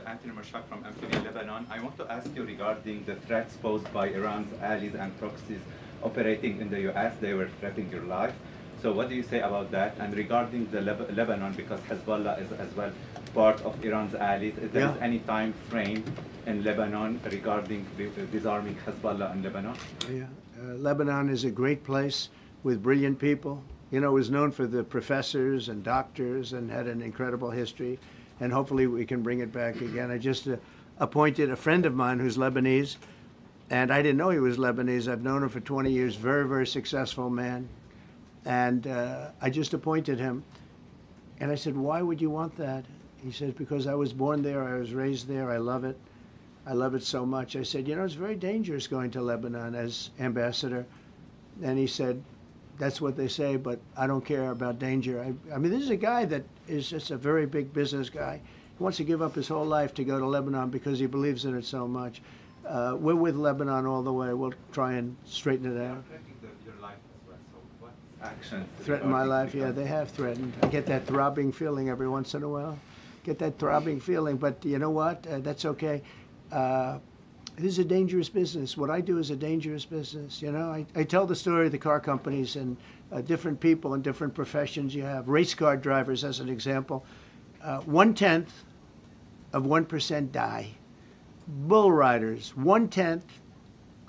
Anthony Mashak from Anthony, Lebanon. I want to ask you regarding the threats posed by Iran's allies and proxies operating in the U.S. They were threatening your life. So what do you say about that? And regarding the Lebanon, because Hezbollah is as well part of Iran's allies, is there any time frame in Lebanon regarding disarming Hezbollah in Lebanon? Yeah, Lebanon is a great place with brilliant people. You know, it was known for the professors and doctors and had an incredible history. And hopefully we can bring it back again. I just appointed a friend of mine who's Lebanese, and I didn't know he was Lebanese. I've known him for 20 years, very, very successful man. And I just appointed him. And I said, why would you want that? He said, because I was born there, I was raised there, I love it. I love it so much. I said, you know, it's very dangerous going to Lebanon as ambassador. And he said, that's what they say, but I don't care about danger. I mean, this is a guy that is just a very big business guy. He wants to give up his whole life to go to Lebanon because he believes in it so much. We're with Lebanon all the way. We'll try and straighten it out. Action. Threaten my life? Yeah, they have threatened. I get that throbbing feeling every once in a while. Get that throbbing feeling, but you know what? That's okay. This is a dangerous business. What I do is a dangerous business. You know, I tell the story of the car companies and different people in different professions you have. Race car drivers, as an example. 1/10 of 1% die. Bull riders, 1/10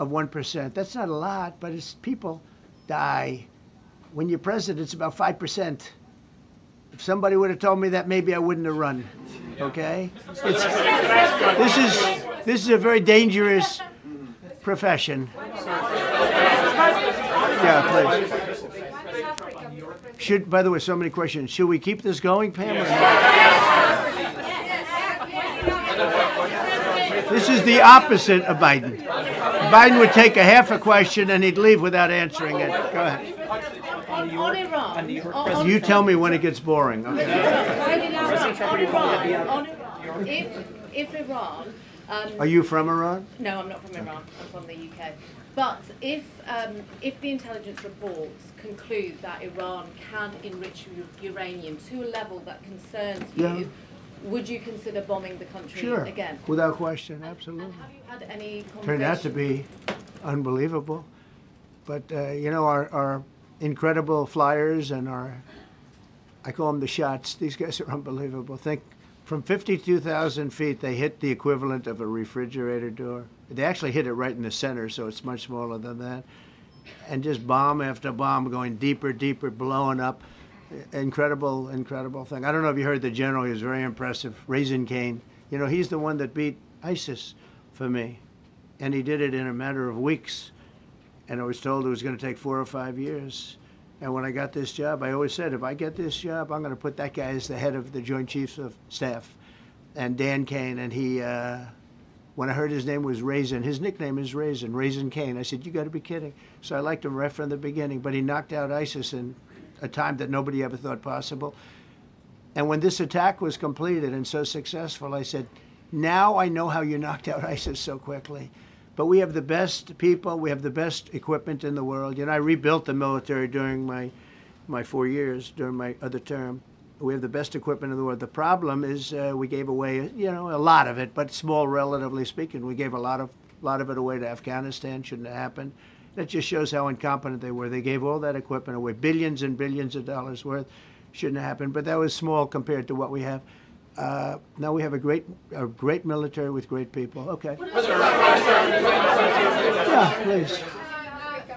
of 1%. That's not a lot, but it's people die. When you're president, it's about 5%. If somebody would have told me that, maybe I wouldn't have run. Okay? This is a very dangerous profession. Yeah, please. By the way, so many questions. Should we keep this going, Pam? Or not? This is the opposite of Biden. Biden would take a half a question and he'd leave without answering it. Go ahead. On Iran. You tell me when it gets boring. Okay. If Iran. Are you from Iran? No, I'm not from Iran. I'm from the UK. But if the intelligence reports conclude that Iran can enrich uranium to a level that concerns you, would you consider bombing the country again? Without question, absolutely. And have you had any conversations? Turned out to be unbelievable. But, you know, our incredible flyers and I call them the shots, these guys are unbelievable. Think, from 52,000 feet, they hit the equivalent of a refrigerator door. They actually hit it right in the center, so it's much smaller than that. And just bomb after bomb going deeper, deeper, blowing up. Incredible, incredible thing. I don't know if you heard the general, he was very impressive. Raisin Cane. You know, he's the one that beat ISIS for me. And he did it in a matter of weeks. And I was told it was going to take 4 or 5 years. And when I got this job, I always said, if I get this job, I'm going to put that guy as the head of the Joint Chiefs of Staff. And Dan Kane, and he, when I heard his name was Raisin, his nickname is Raisin, Raisin Kane. I said, you got to be kidding. So I liked him right from the beginning. But he knocked out ISIS in a time that nobody ever thought possible. And when this attack was completed and so successful, I said, now I know how you knocked out ISIS so quickly. But we have the best people, we have the best equipment in the world. You know, I rebuilt the military during my 4 years, during my other term. We have the best equipment in the world. The problem is we gave away, you know, a lot of it, but small relatively speaking. We gave a lot of it away to Afghanistan. Shouldn't have happened. That just shows how incompetent they were. They gave all that equipment away, billions and billions of dollars worth. Shouldn't have happened, but that was small compared to what we have. Now we have a great military with great people. Okay. Yeah, please.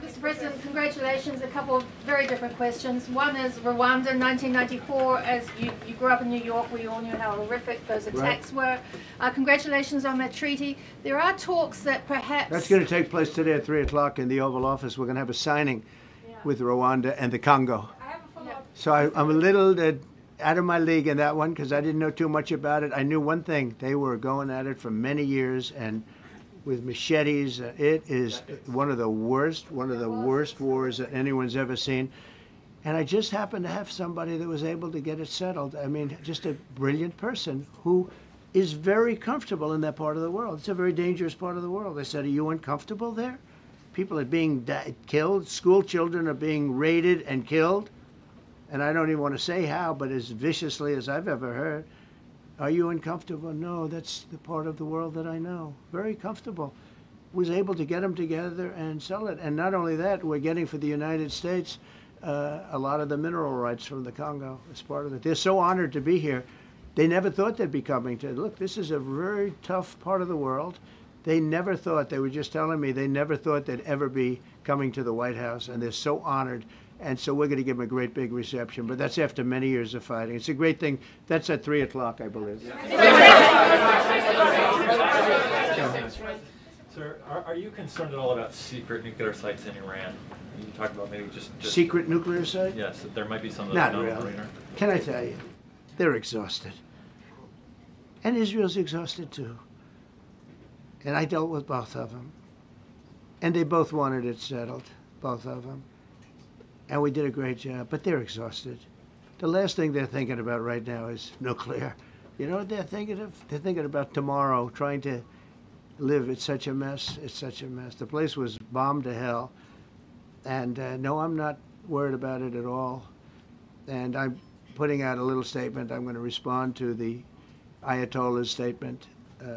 Mr. President, congratulations. A couple of very different questions. One is Rwanda, 1994. As you grew up in New York, we all knew how horrific those attacks were. Congratulations on that treaty. There are talks that perhaps... That's going to take place today at 3 o'clock in the Oval Office. We're going to have a signing with Rwanda and the Congo. So I'm a little out of my league in that one because I didn't know too much about it. I knew one thing. They were going at it for many years and with machetes. It is one of the worst wars that anyone's ever seen. And I just happened to have somebody that was able to get it settled. I mean, just a brilliant person who is very comfortable in that part of the world. It's a very dangerous part of the world. I said, are you uncomfortable there? People are being killed. School children are being raided and killed. And I don't even want to say how, but as viciously as I've ever heard. Are you uncomfortable? No, that's the part of the world that I know. Very comfortable. Was able to get them together and sell it. And not only that, we're getting for the United States a lot of the mineral rights from the Congo as part of it. They're so honored to be here. They never thought they'd be coming to. Look, this is a very tough part of the world. They never thought, they were just telling me, they never thought they'd ever be coming to the White House. And they're so honored. And so we're going to give them a great big reception. But that's after many years of fighting. It's a great thing. That's at 3 o'clock, I believe. Sir, are you concerned at all about secret nuclear sites in Iran? You talked about maybe just secret nuclear sites? Yes, that there might be some of those. Not really. Can I tell you? They're exhausted. And Israel's exhausted too. And I dealt with both of them. And they both wanted it settled, both of them. And we did a great job, but they're exhausted. The last thing they're thinking about right now is nuclear. You know what they're thinking of? They're thinking about tomorrow, trying to live. It's such a mess. It's such a mess. The place was bombed to hell. And no, I'm not worried about it at all. And I'm putting out a little statement. I'm going to respond to the Ayatollah's statement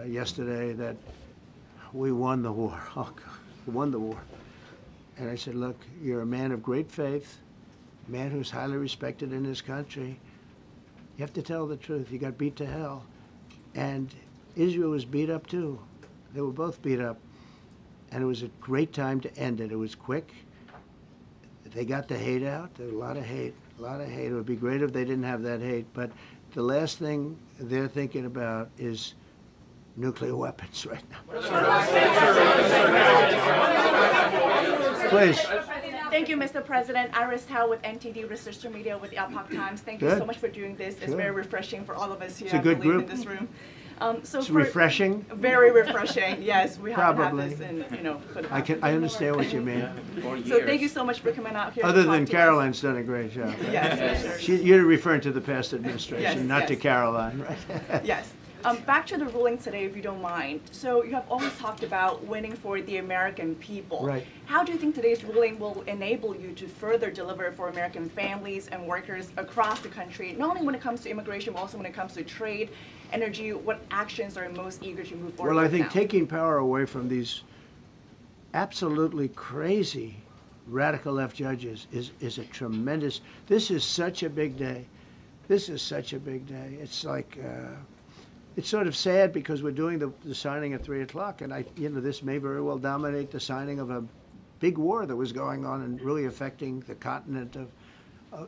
yesterday that we won the war. Oh, God, we won the war. And I said, look, you're a man of great faith, a man who's highly respected in this country. You have to tell the truth. You got beat to hell. And Israel was beat up too. They were both beat up. And it was a great time to end it. It was quick. They got the hate out. There was a lot of hate, a lot of hate. It would be great if they didn't have that hate. But the last thing they're thinking about is nuclear weapons right now. Please. Thank you, Mr. President. Iris Howe with NTD Research Media with the Epoch Times. Thank you Good. so much for doing this. It's Sure. very refreshing for all of us here, It's a good I believe, group. in this room. It's refreshing? Very refreshing, yes. We haven't Probably. had this in, for the I understand what you mean. So thank you so much for coming out here. Other to than talk to Caroline's done a great job. Yes, sure. You're referring to the past administration, Yes, not to yes. Caroline, right? Yes. Back to the ruling today, if you don't mind. So you have always talked about winning for the American people. Right. How do you think today's ruling will enable you to further deliver for American families and workers across the country, not only when it comes to immigration, but also when it comes to trade, energy? What actions are you most eager to move forward Well, I with think now? taking power away from these absolutely crazy radical left judges is a tremendous, this is such a big day. This is such a big day. It's like, it's sort of sad because we're doing the signing at 3 o'clock, and this may very well dominate the signing of a big war that was going on and really affecting the continent of,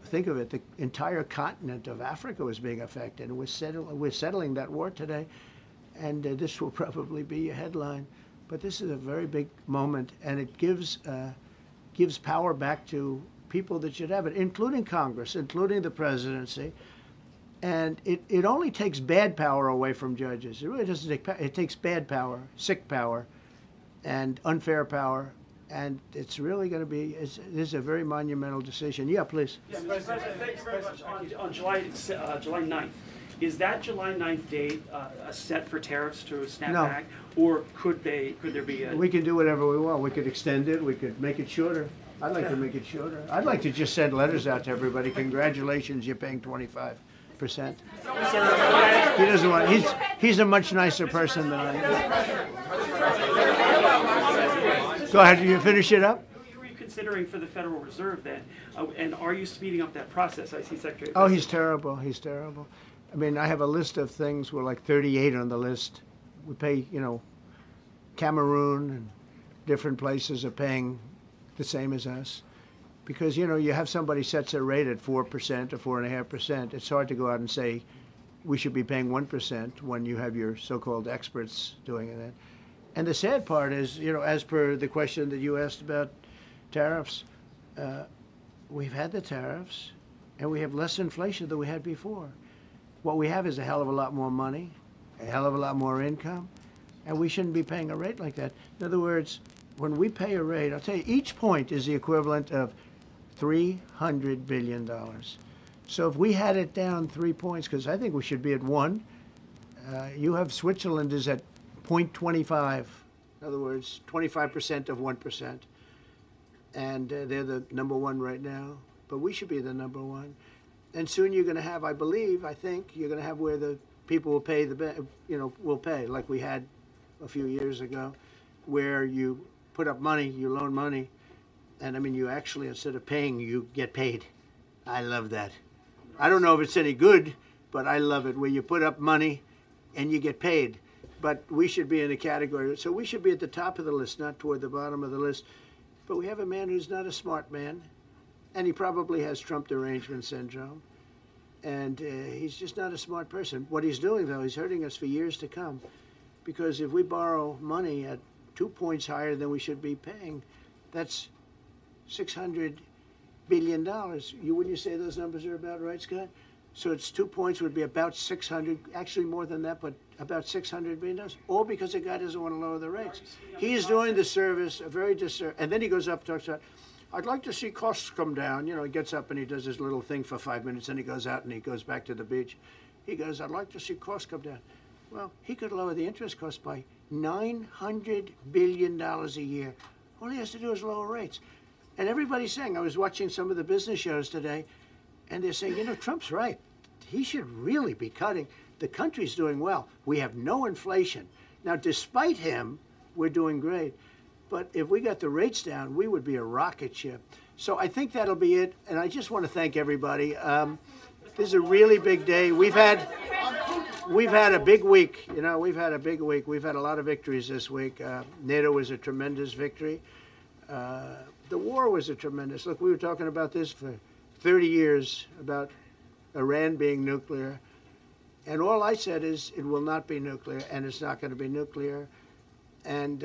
think of it, the entire continent of Africa was being affected. And we're settling that war today, and this will probably be a headline. But this is a very big moment, and it gives power back to people that should have it, including Congress, including the presidency. And it only takes bad power away from judges. It really doesn't take power. It takes bad power, sick power, and unfair power. And it's really going to be, this is a very monumental decision. Yeah, please. Yeah, Mr. President, thank you very much. On July 9th, is that July 9th date set for tariffs to snap No. back? Or could there be a... We can do whatever we want. We could extend it. We could make it shorter. I'd like to make it shorter. I'd like to just send letters out to everybody. Congratulations, you're paying 25%. He doesn't want. He's a much nicer person than I am. Go ahead. You finish it up. Who are you considering for the Federal Reserve then? And are you speeding up that process? I see Secretary. Oh, he's terrible. He's terrible. I mean, I have a list of things. We're like 38 on the list. We pay, Cameroon and different places are paying the same as us. Because, you have somebody sets a rate at 4% or 4.5%. It's hard to go out and say we should be paying 1% when you have your so-called experts doing that. And the sad part is, as per the question that you asked about tariffs, we've had the tariffs and we have less inflation than we had before. What we have is a hell of a lot more money, a hell of a lot more income, and we shouldn't be paying a rate like that. In other words, when we pay a rate, I'll tell you, each point is the equivalent of $300 billion. So if we had it down 3 points, because I think we should be at 1, you have Switzerland is at 0.25. In other words, 25% of 1%. And they're the number 1 right now. But we should be the number 1. And soon you're going to have, I think, you're going to have where the people will pay will pay, like we had a few years ago, where you put up money, you loan money, and I mean, you actually, instead of paying, you get paid. I love that. I don't know if it's any good, but I love it, where you put up money and you get paid. But we should be in a category, so we should be at the top of the list, not toward the bottom of the list. But we have a man who's not a smart man, and he probably has Trump derangement syndrome. And he's just not a smart person. What he's doing, though, he's hurting us for years to come. Because if we borrow money at 2 points higher than we should be paying, that's $600 billion. Wouldn't you say those numbers are about right, Scott? So it's 2 points would be about 600, actually more than that, but about $600 billion. All because the guy doesn't want to lower the rates. He's doing the service, a very disservice. And then he goes up and talks about, I'd like to see costs come down. He gets up and he does his little thing for 5 minutes, and he goes out and he goes back to the beach. He goes, I'd like to see costs come down. Well, he could lower the interest cost by $900 billion a year. All he has to do is lower rates. And everybody's saying, I was watching some of the business shows today, and they're saying, Trump's right. He should really be cutting. The country's doing well. We have no inflation. Now, despite him, we're doing great. But if we got the rates down, we would be a rocket ship. So I think that'll be it. And I just want to thank everybody. This is a really big day. We've had a big week. We've had a big week. We've had a lot of victories this week. NATO was a tremendous victory. The war was a tremendous. Look, we were talking about this for 30 years, about Iran being nuclear. And all I said is it will not be nuclear, and it's not going to be nuclear. And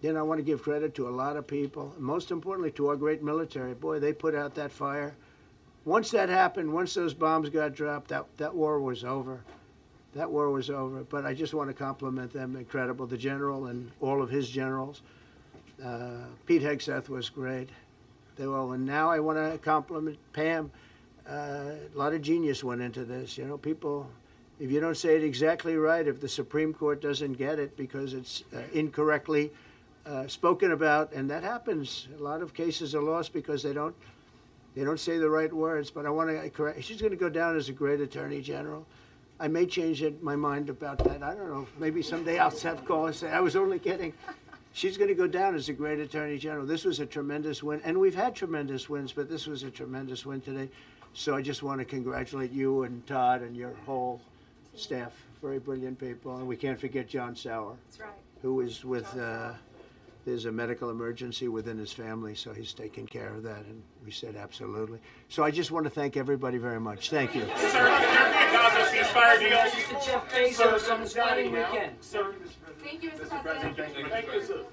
Then I want to give credit to a lot of people, and most importantly to our great military. Boy, they put out that fire. Once that happened, once those bombs got dropped, that war was over. That war was over. But I just want to compliment them. Incredible. The general and all of his generals. Pete Hegseth was great. They all. And now I want to compliment Pam. A lot of genius went into this. You know, people, if you don't say it exactly right, if the Supreme Court doesn't get it because it's incorrectly spoken about, and that happens. A lot of cases are lost because they don't say the right words. But I want to correct. She's going to go down as a great attorney general. I may change my mind about that. I don't know. Maybe someday I'll have call and say I was only kidding. She's going to go down as a great attorney general. This was a tremendous win, and we've had tremendous wins, but this was a tremendous win today. So I just want to congratulate you and Todd and your whole staff. Very brilliant people, and we can't forget John Sauer. That's right. Who is with. There's a medical emergency within his family, so he's taking care of that, and we said absolutely. So I just want to thank everybody very much. Thank you. Sir, Gaza ceasefire deal. Jeff Bezos on his wedding weekend. Sir, Thank you, Mr. President. Thank you, sir.